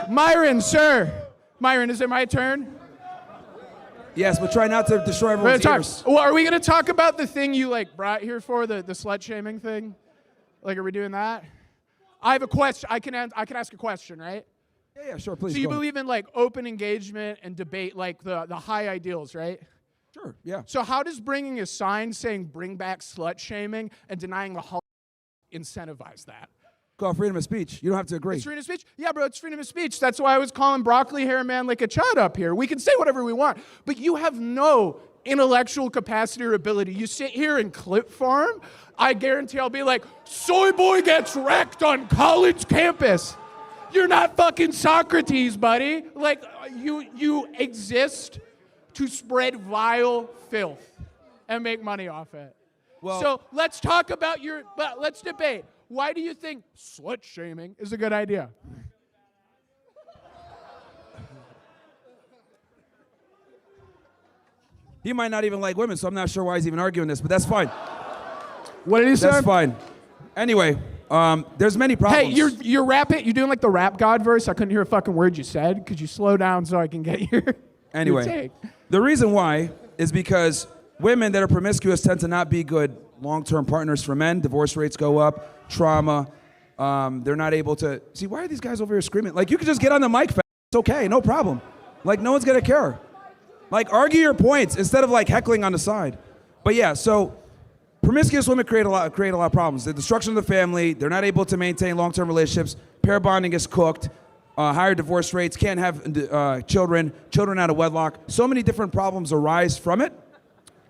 Myron, sir. Myron, is it my turn? Yes, but try not to destroy everyone's ears. Well, are we going to talk about the thing you brought here for, the slut shaming thing? Are we doing that? I have a question. I can ask a question, right? Yeah, sure, please. So you believe in open engagement and debate, the high ideals, right? Sure, yeah. So how does bringing a sign saying bring back slut shaming and denying the holiday incentivize that? Call freedom of speech. You don't have to agree. It's freedom of speech? Yeah, bro, it's freedom of speech. That's why I was calling broccoli hair man like a chud up here. We can say whatever we want, but you have no intellectual capacity or ability. You sit here and clip farm, I guarantee I'll be like, soy boy gets wrecked on college campus. You're not fucking Socrates, buddy. You exist to spread vile filth and make money off it. Well, so let's talk about let's debate. Why do you think slut shaming is a good idea? He might not even like women, so I'm not sure why he's even arguing this, but that's fine. What did he say? That's fine. Anyway, there's many problems. Hey, you're rapping. You doing the rap god verse? I couldn't hear a fucking word you said. Could you slow down so I can get your Anyway, your take? The reason why is because women that are promiscuous tend to not be good long-term partners for men. Divorce rates go up, trauma. They're not able to... See, why are these guys over here screaming? You could just get on the mic. It's okay, no problem. No one's going to care. Argue your points instead of heckling on the side. But yeah, so promiscuous women create a lot of problems. The destruction of the family, they're not able to maintain long-term relationships, pair bonding is cooked, higher divorce rates, can't have children out of wedlock. So many different problems arise from it.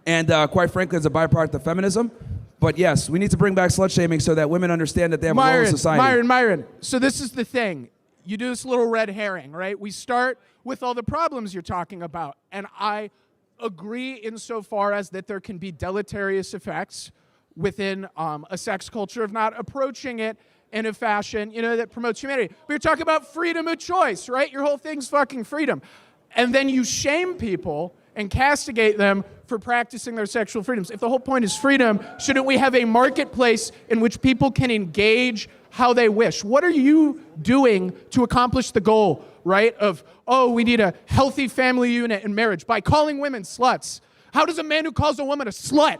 And quite frankly, it's a byproduct of feminism. But yes, we need to bring back slut shaming so that women understand that they have a role in society. Myron. So this is the thing. You do this little red herring, right? We start with all the problems you're talking about. And I agree insofar as that there can be deleterious effects within a sex culture of not approaching it in a fashion, that promotes humanity. But you're talking about freedom of choice, right? Your whole thing's fucking freedom. And then you shame people and castigate them for practicing their sexual freedoms. If the whole point is freedom, shouldn't we have a marketplace in which people can engage how they wish? What are you doing to accomplish the goal, right, of, we need a healthy family unit in marriage by calling women sluts? How does a man who calls a woman a slut,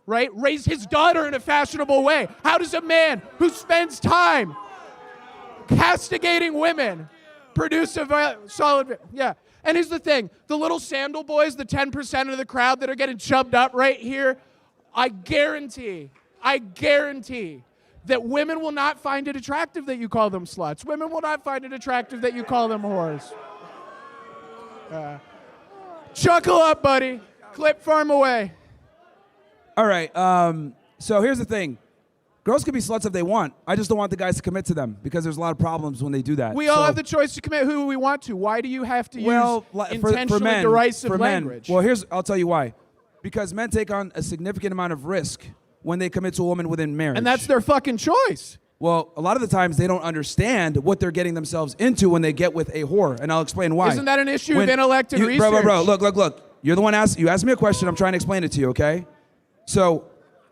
right, raise his daughter in a fashionable way? How does a man who spends time castigating women produce a solid... Yeah. And here's the thing, the little sandal boys, the 10% of the crowd that are getting chubbed up right here, I guarantee that women will not find it attractive that you call them sluts. Women will not find it attractive that you call them whores. Chuckle up, buddy. Clip farm away. All right, so here's the thing. Girls can be sluts if they want. I just don't want the guys to commit to them because there's a lot of problems when they do that. We all have the choice to commit who we want to. Why do you have to use intentionally derisive language? Well, I'll tell you why. Because men take on a significant amount of risk when they commit to a woman within marriage. And that's their fucking choice. Well, a lot of the times they don't understand what they're getting themselves into when they get with a whore, and I'll explain why. Isn't that an issue of intellect and research? Bro, look. You're the one you asked me a question, I'm trying to explain it to you, okay? So,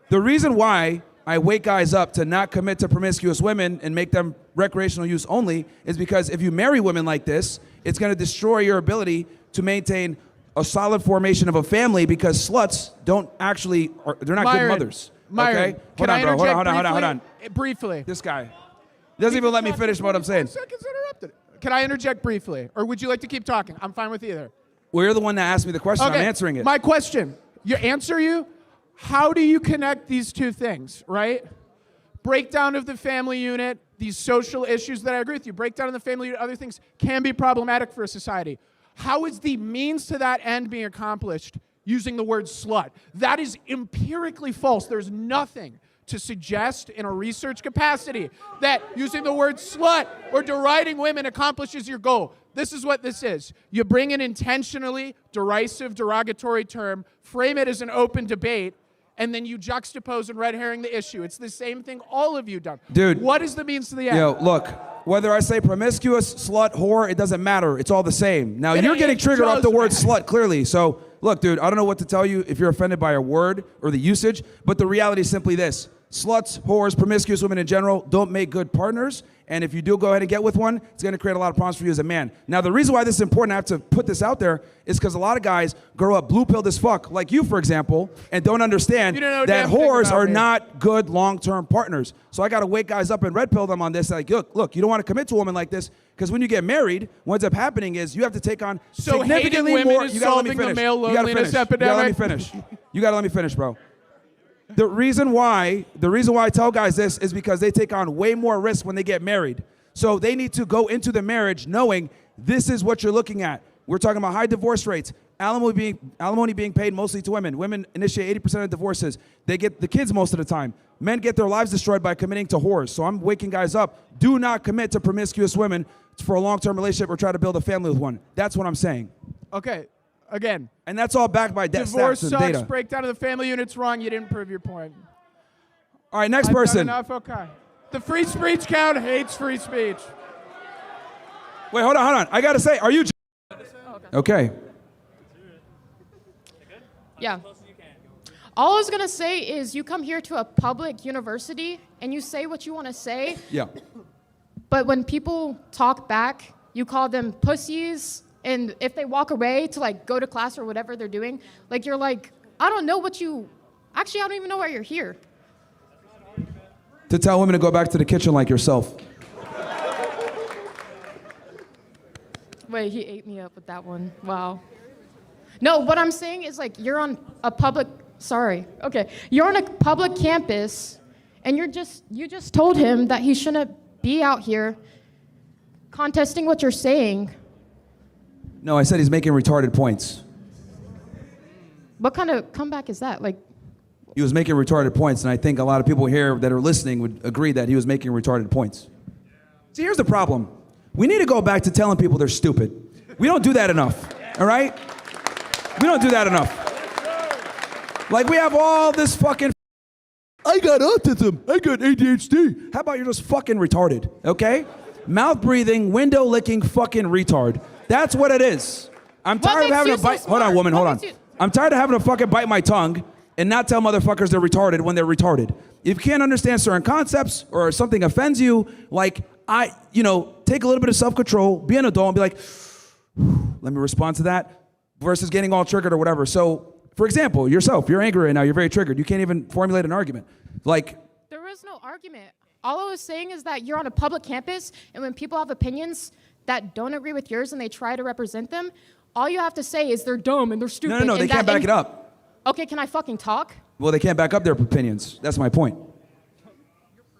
the reason why I wake guys up to not commit to promiscuous women and make them recreational use only is because if you marry women like this, it's going to destroy your ability to maintain a solid formation of a family because sluts they're not good mothers. Myron, okay? Can I hold on. Briefly. This guy doesn't even let me finish what I'm saying. Seconds interrupted. Can I interject briefly? Or would you like to keep talking? I'm fine with either. Well, you're the one that asked me the question. Okay. I'm answering it. My question. How do you connect these two things, right? Breakdown of the family unit, these social issues that I agree with you, breakdown of the family unit, other things can be problematic for a society. How is the means to that end being accomplished using the word slut? That is empirically false. There's nothing to suggest in a research capacity that using the word slut or deriding women accomplishes your goal. This is what this is. You bring an intentionally derisive, derogatory term, frame it as an open debate, and then you juxtapose and red herring the issue. It's the same thing all of you done. Dude. What is the means to the end? Look, whether I say promiscuous, slut, whore, it doesn't matter. It's all the same. Now, you're getting triggered off the word slut, clearly. So, look, dude, I don't know what to tell you if you're offended by a word or the usage, but the reality is simply this. sluts, whores, promiscuous women in general don't make good partners. And if you do go ahead and get with one, it's going to create a lot of problems for you as a man. Now, the reason why this is important, I have to put this out there, is because a lot of guys grow up blue-pilled as fuck, like you, for example, and don't understand that whores are not good long-term partners. So I got to wake guys up and red-pill them on this. Like, look, you don't want to commit to a woman like this, because when you get married, what ends up happening is you have to take on significantly more. You gotta let me finish. You gotta let me finish. You gotta let me finish, bro. The reason why I tell guys this is because they take on way more risk when they get married. So they need to go into the marriage knowing this is what you're looking at. We're talking about high divorce rates, alimony being paid mostly to women. Women initiate 80% of divorces. They get the kids most of the time. Men get their lives destroyed by committing to whores. So I'm waking guys up. Do not commit to promiscuous women for a long-term relationship or try to build a family with one. That's what I'm saying. Okay. Again, and that's all backed by divorce stats and sucks, data. Breakdown of the family unit's wrong. You didn't prove your point. All right, next person. Enough. Okay. The free speech count hates free speech. Wait, hold on. I gotta say, are you? Okay. Yeah. All I was gonna say is you come here to a public university and you say what you want to say. Yeah. But when people talk back, you call them pussies. And if they walk away to like go to class or whatever they're doing, like you're like, I don't know what you, actually I don't even know why you're here. To tell women to go back to the kitchen like yourself. Wait, he ate me up with that one. Wow. No, what I'm saying is like you're on a public, you're on a public campus and you just told him that he shouldn't be out here contesting what you're saying. No, I said he's making retarded points. What kind of comeback is that? Like, he was making retarded points, and I think a lot of people here that are listening would agree that he was making retarded points. See, here's the problem. We need to go back to telling people they're stupid. We don't do that enough, all right? We don't do that enough. Like, we have all this fucking, I got autism, I got ADHD. How about you're just fucking retarded, okay? Mouth breathing, window licking fucking retard. That's what it is. I'm tired of having to bite. Hold on, woman, hold on. I'm tired of having to fucking bite my tongue and not tell motherfuckers they're retarded when they're retarded. If you can't understand certain concepts or something offends you, like take a little bit of self-control, be an adult and be like, let me respond to that versus getting all triggered or whatever. So, for example, yourself, you're angry right now, you're very triggered. You can't even formulate an argument. Like, there is no argument. All I was saying is that you're on a public campus and when people have opinions that don't agree with yours and they try to represent them, all you have to say is they're dumb and they're stupid. No, they can't back it up. Okay, can I fucking talk? Well, they can't back up their opinions. That's my point.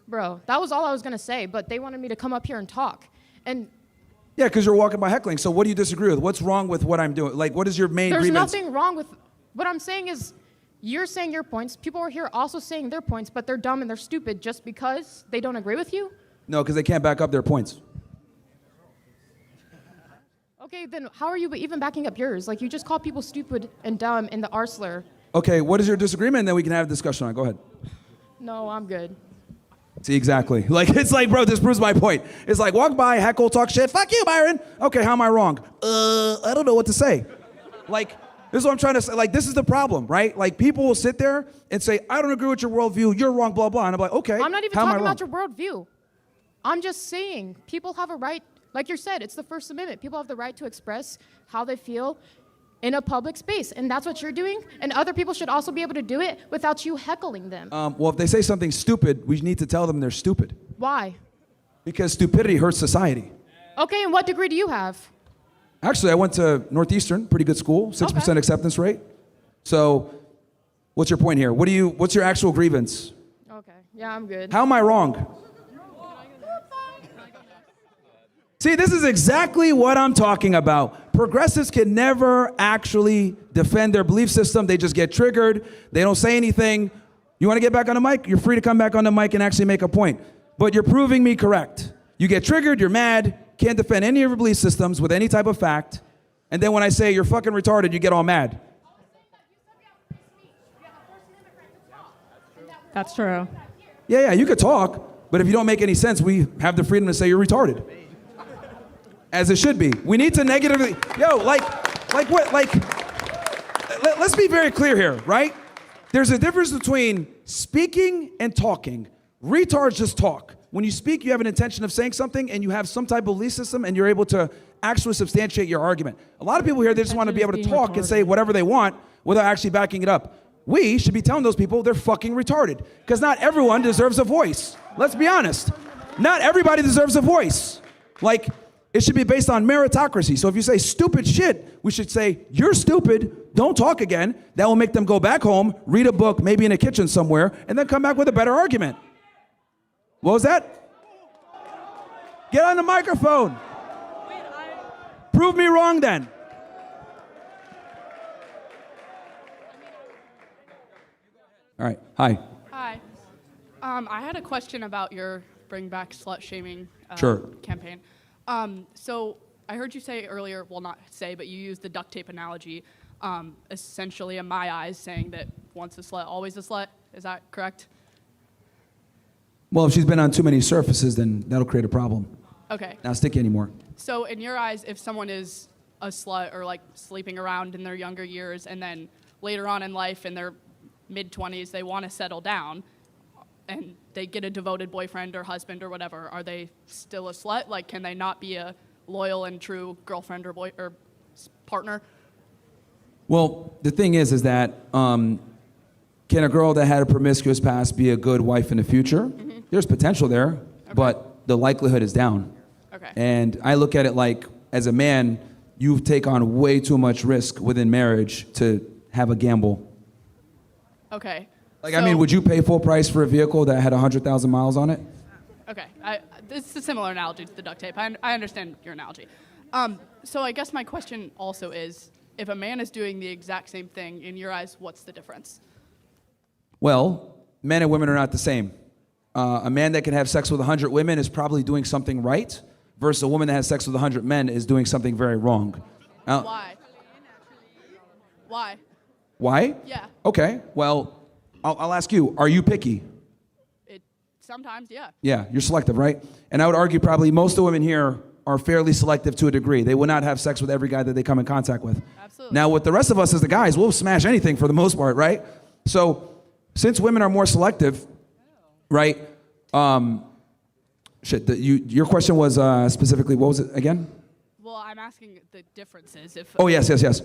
Bro, that was all I was gonna say, but they wanted me to come up here and talk. And yeah, because you're walking by heckling. So what do you disagree with? What's wrong with what I'm doing? Like, what is your main grievance? There's nothing wrong with, what I'm saying is, you're saying your points, people are here also saying their points, but they're dumb and they're stupid just because they don't agree with you? No, because they can't back up their points. Okay, then how are you even backing up yours? Like, you just call people stupid and dumb in the R slur. Okay, what is your disagreement? And then we can have a discussion on it. Go ahead. No, I'm good. See, exactly. Like, it's like, bro, this proves my point. It's like, walk by, heckle, talk shit. Fuck you, Myron. Okay, how am I wrong? I don't know what to say. Like, this is what I'm trying to say. Like, this is the problem, right? Like, people will sit there and say, I don't agree with your worldview. You're wrong, blah, blah. And I'm like, okay, I'm not even talking about your worldview. I'm just saying people have a right, like you said, it's the First Amendment. People have the right to express how they feel in a public space. And that's what you're doing. And other people should also be able to do it without you heckling them. Well, if they say something stupid, we need to tell them they're stupid. Why? Because stupidity hurts society. Okay, and what degree do you have? Actually, I went to Northeastern, pretty good school, 6% acceptance rate. So, what's your point here? What's your actual grievance? Okay, yeah, I'm good. How am I wrong? See, this is exactly what I'm talking about. Progressives can never actually defend their belief system. They just get triggered. They don't say anything. You want to get back on the mic? You're free to come back on the mic and actually make a point. But you're proving me correct. You get triggered, you're mad, can't defend any of your belief systems with any type of fact. And then when I say you're fucking retarded, you get all mad. That's true. Yeah, you could talk, but if you don't make any sense, we have the freedom to say you're retarded. As it should be. We need to negatively, let's be very clear here, right? There's a difference between speaking and talking. Retards just talk. When you speak, you have an intention of saying something and you have some type of belief system and you're able to actually substantiate your argument. A lot of people here, they just want to be able to talk and say whatever they want without actually backing it up. We should be telling those people they're fucking retarded, because not everyone deserves a voice. Let's be honest. Not everybody deserves a voice. Like, it should be based on meritocracy. So if you say stupid shit, we should say, you're stupid, don't talk again. That will make them go back home, read a book, maybe in a kitchen somewhere, and then come back with a better argument. What was that? Get on the microphone. Prove me wrong then. All right, hi. Hi. I had a question about your Bring Back Slut Shaming Sure. campaign. So I heard you say earlier, well, not say, but you used the duct tape analogy, essentially in my eyes, saying that once a slut, always a slut. Is that correct? Well, if she's been on too many surfaces, then that'll create a problem. Okay. Not sticky anymore. So in your eyes, if someone is a slut or like sleeping around in their younger years and then later on in life in their mid-20s, they want to settle down and they get a devoted boyfriend or husband or whatever, are they still a slut? Like, can they not be a loyal and true girlfriend or partner? Well, the thing is that can a girl that had a promiscuous past be a good wife in the future? Mm-hmm. There's potential there, but the likelihood is down. Okay. And I look at it like, as a man, you take on way too much risk within marriage to have a gamble. Okay. Like, I mean, would you pay full price for a vehicle that had 100,000 miles on it? Okay. It's a similar analogy to the duct tape. I understand your analogy. So I guess my question also is, if a man is doing the exact same thing, in your eyes, what's the difference? Well, men and women are not the same. A man that can have sex with 100 women is probably doing something right, versus a woman that has sex with 100 men is doing something very wrong. Why? Why? Why? Yeah. Okay, well, I'll ask you, are you picky? Sometimes, yeah. Yeah, you're selective, right? And I would argue probably most of the women here are fairly selective to a degree. They will not have sex with every guy that they come in contact with. Absolutely. Now, with the rest of us as the guys, we'll smash anything for the most part, right? So, since women are more selective, right? Your question was specifically, what was it again? Well, I'm asking the differences. Oh, yes.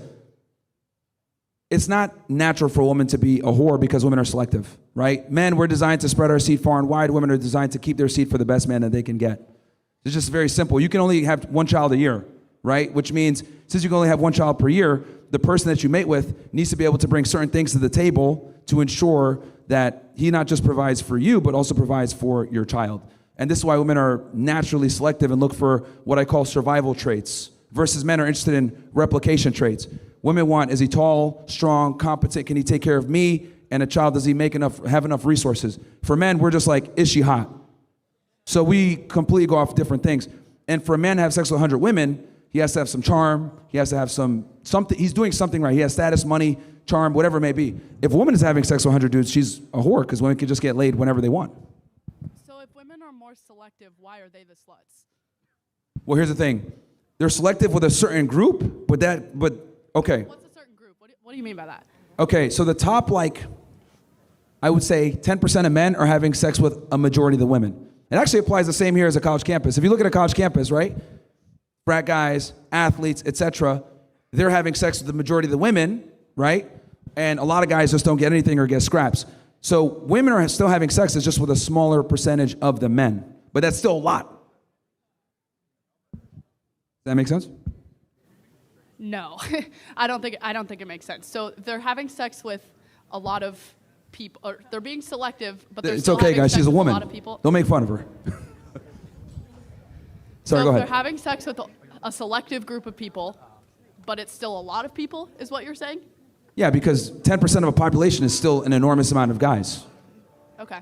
It's not natural for a woman to be a whore because women are selective, right? Men, we're designed to spread our seed far and wide. Women are designed to keep their seed for the best man that they can get. It's just very simple. You can only have one child a year, right? Which means since you can only have one child per year, the person that you mate with needs to be able to bring certain things to the table to ensure that he not just provides for you, but also provides for your child. And this is why women are naturally selective and look for what I call survival traits, versus men are interested in replication traits. Women want, is he tall, strong, competent, can he take care of me and a child, does he have enough resources? For men, we're just like, is she hot? So we completely go off different things. And for a man to have sex with 100 women, he has to have some charm, he has to have something, he's doing something right. He has status, money, charm, whatever it may be. If a woman is having sex with 100 dudes, she's a whore, because women can just get laid whenever they want. So if women are more selective, why are they the sluts? Well, here's the thing. They're selective with a certain group, but okay. What's a certain group? What do you mean by that? Okay, so the top, I would say 10% of men are having sex with a majority of the women. It actually applies the same here as a college campus. If you look at a college campus, right? Frat guys, athletes, etc., they're having sex with the majority of the women, right? And a lot of guys just don't get anything or get scraps. So women are still having sex, it's just with a smaller percentage of the men. But that's still a lot. Does that make sense? No, I don't think it makes sense. So they're having sex with a lot of people, or they're being selective, but they're It's still okay, having guys. sex She's a with woman. lot of people. Don't make fun of her. Sorry, So go if ahead. they're having sex with a selective group of people, but it's still a lot of people, is what you're saying? Yeah, because 10% of a population is still an enormous amount of guys. Okay.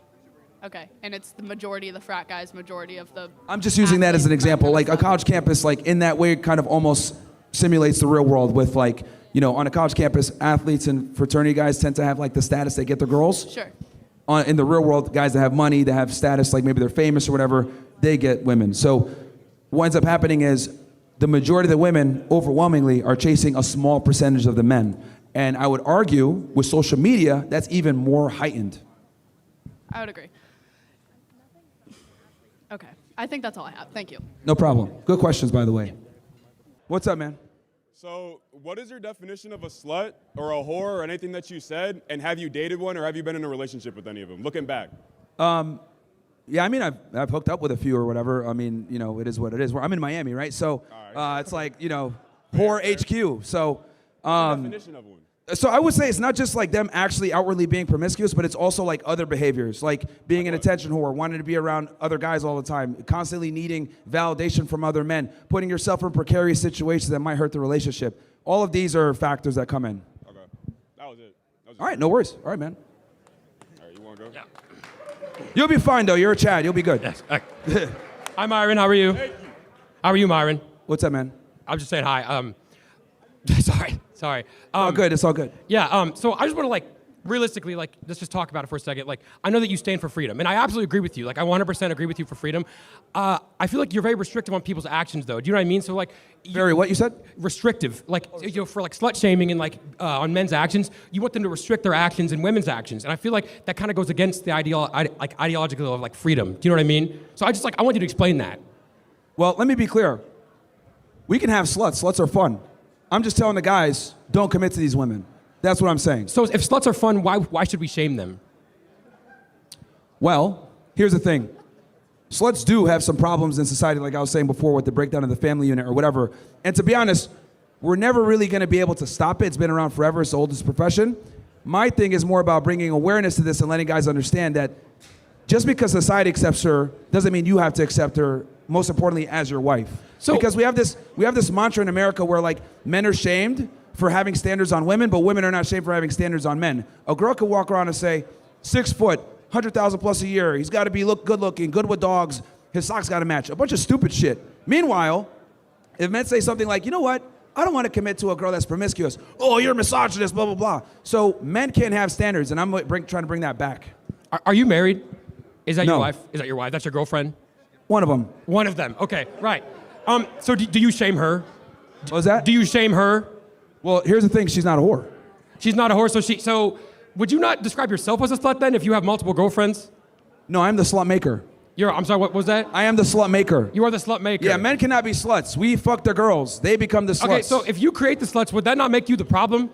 And it's the majority of the frat guys, majority of the... I'm just using that as an example. Like a college campus, in that way, kind of almost simulates the real world with on a college campus, athletes and fraternity guys tend to have the status they get the girls. Sure. In the real world, guys that have money, that have status, maybe they're famous or whatever, they get women. So what ends up happening is the majority of the women overwhelmingly are chasing a small percentage of the men. And I would argue with social media, that's even more heightened. I would agree. Okay. I think that's all I have. Thank you. No problem. Good questions, by the way. What's up, man? So, what is your definition of a slut or a whore or anything that you said? And have you dated one or have you been in a relationship with any of them? Looking back. Yeah, I mean, I've hooked up with a few or whatever. I mean, you know, it is what it is. I'm in Miami, right? So it's like, you know, whore HQ. So, Definition of one. so I would say it's not just like them actually outwardly being promiscuous, but it's also like other behaviors, like being an attention whore, wanting to be around other guys all the time, constantly needing validation from other men, putting yourself in precarious situations that might hurt the relationship. All of these are factors that come in. Okay. That was it. All right, no worries. All right, man. All right, you want to go? Yeah. You'll be fine, though. You're a Chad. You'll be good. Yes. Hi, Myron. How are you? How are you, Myron? What's up, man? I'm just saying hi. Sorry. All good. It's all good. Yeah. So I just want to realistically, let's just talk about it for a second. I know that you stand for freedom, and I absolutely agree with you. I 100% agree with you for freedom. I feel like you're very restrictive on people's actions, though. Do you know what I mean? So Very what you said? restrictive, for slut shaming and on men's actions, you want them to restrict their actions and women's actions, and I feel like that kind of goes against the ideological of freedom. Do you know what I mean? So I want you to explain that. Well, let me be clear. We can have sluts. Sluts are fun. I'm just telling the guys, don't commit to these women. That's what I'm saying. So if sluts are fun, why should we shame them? Well, here's the thing. Sluts do have some problems in society, like I was saying before, with the breakdown of the family unit or whatever. And to be honest, we're never really going to be able to stop it. It's been around forever. It's the oldest profession. My thing is more about bringing awareness to this and letting guys understand that just because society accepts her doesn't mean you have to accept her, most importantly, as your wife. Because we have this mantra in America where men are shamed for having standards on women, but women are not shamed for having standards on men. A girl could walk around and say, 6 foot, 100,000 plus a year, he's got to be good looking, good with dogs, his socks got to match, a bunch of stupid shit. Meanwhile, if men say something like, you know what, I don't want to commit to a girl that's promiscuous. Oh, you're a misogynist, blah, blah, blah. So men can't have standards, and I'm trying to bring that back. Are you married? Is that No. your wife? Is that your wife? That's your girlfriend? One of them. One of them. Okay, right. So do you shame her? What was that? Do you shame her? Well, here's the thing, she's not a whore. She's not a whore, so would you not describe yourself as a slut then if you have multiple girlfriends? No, I'm the slut maker. I'm sorry, what was that? I am the slut maker. You are the slut maker. Yeah, men cannot be sluts. We fuck the girls. They become the sluts. Okay, so if you create the sluts, would that not make you the problem?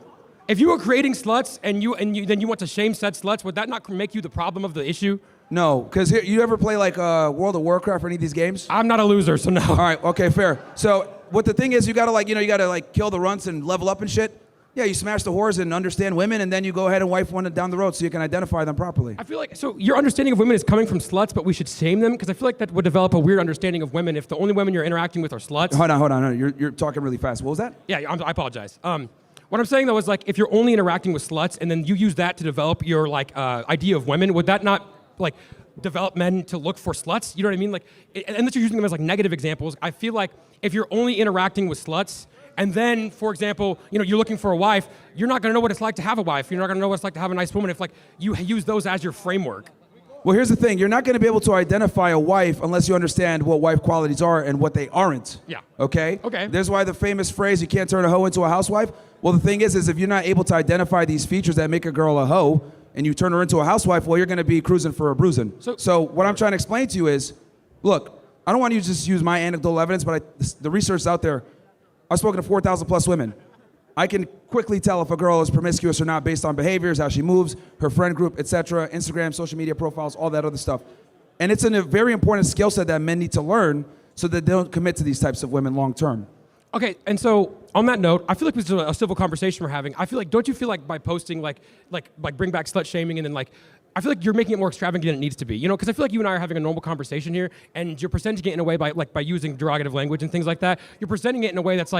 If you were creating sluts and then you want to shame said sluts, would that not make you the problem of the issue? No, because you ever play World of Warcraft or any of these games? I'm not a loser, so no. All right, okay, fair. So what the thing is, you gotta kill the runts and level up and shit. Yeah, you smash the whores and understand women, and then you go ahead and wife one down the road so you can identify them properly. I feel so your understanding of women is coming from sluts, but we should shame them? Because I feel like that would develop a weird understanding of women if the only women you're interacting with are sluts. Hold on. You're talking really fast. What was that? Yeah, I apologize. What I'm saying though is if you're only interacting with sluts and then you use that to develop your idea of women, would that not develop men to look for sluts? You know what I mean? Unless you're using them as negative examples, I feel like if you're only interacting with sluts and then, for example, you're looking for a wife, you're not gonna know what it's like to have a wife. You're not gonna know what it's like to have a nice woman if you use those as your framework. Well, here's the thing. You're not going to be able to identify a wife unless you understand what wife qualities are and what they aren't. Yeah. Okay? Okay. There's why the famous phrase, you can't turn a hoe into a housewife. Well, the thing is if you're not able to identify these features that make a girl a hoe and you turn her into a housewife, well, you're going to be cruising for a bruising. So what I'm trying to explain to you is, look, I don't want you to just use my anecdotal evidence, but the research is out there. I've spoken to 4,000 plus women. I can quickly tell if a girl is promiscuous or not based on behaviors, how she moves, her friend group, etc., Instagram, social media profiles, all that other stuff. And it's a very important skill set that men need to learn so that they don't commit to these types of women long term. Okay, and so on that note, I feel like this is a civil conversation we're having. I feel don't you feel by posting bring back slut shaming and then I feel like you're making it more extravagant than it needs to be, because I feel like you and I are having a normal conversation here, and you're presenting it in a way by using derogative language and things like that. You're presenting it in a way that's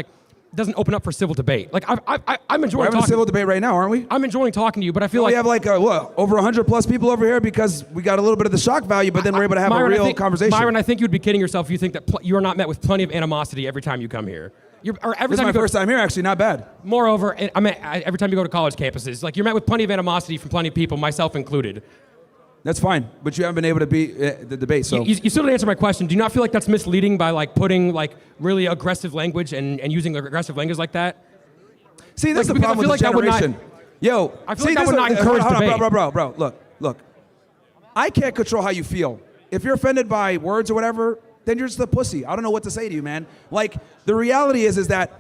doesn't open up for civil debate. I'm enjoying We're having talking. a civil debate right now, aren't we? I'm enjoying talking to you, but I feel We have over 100 plus people over here because we got a little bit of the shock value, but then we're able to have Myron, a real conversation. Myron, I think you'd be kidding yourself if you think that you are not met with plenty of animosity every time you come here. This is my first time here, actually, not bad. Moreover, every time you go to college campuses, you're met with plenty of animosity from plenty of people, myself included. That's fine, but you haven't been able to beat the debate, so. You still didn't answer my question. Do you not feel like that's misleading by putting really aggressive language and using aggressive language like that? See, that's the because I problem with feel this like that would generation. not- I feel like that would not encourage hold on, debate. bro, look. I can't control how you feel. If you're offended by words or whatever, then you're just a pussy. I don't know what to say to you, man. Like, the reality is that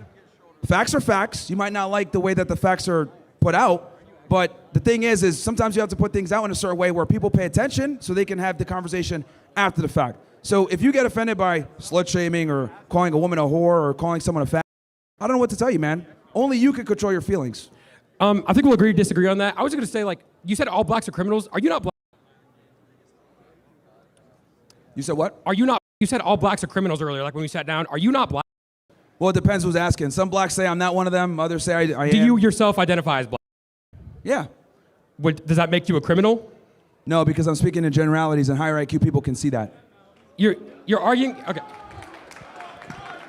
facts are facts. You might not like the way that the facts are put out, but the thing is sometimes you have to put things out in a certain way where people pay attention so they can have the conversation after the fact. So if you get offended by slut shaming or calling a woman a whore or calling someone a fat, I don't know what to tell you, man. Only you can control your feelings. I think we'll agree to disagree on that. I was going to say, like, you said all blacks are criminals. Are you not black? You said what? Are you not? You said all blacks are criminals earlier, like when we sat down. Are you not black? Well, it depends who's asking. Some blacks say I'm not one of them. Others say I am. Do you yourself identify as black? Yeah. Does that make you a criminal? No, because I'm speaking in generalities, and higher IQ people can see that. You're arguing. Okay.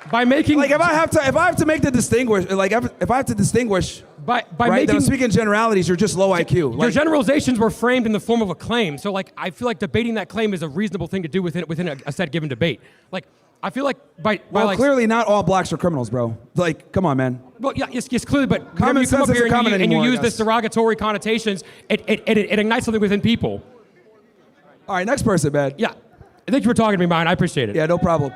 By making Like if I have to make the distinguish, like if I have to distinguish, by right, making then I'm speaking generalities. You're just low IQ. your Like, generalizations were framed in the form of a claim. So like I feel like debating that claim is a reasonable thing to do within a set given debate. Like I feel like by well, like, clearly not all blacks are criminals, bro. Like, come on, man. well, yeah, yes, clearly, but whenever Common you come sense up here isn't common and you anymore, I use this guess. derogatory connotations, it ignites something within people. All right, next person, man. Yeah. Thank you for talking to me, Myron. I appreciate it. Yeah, no problem.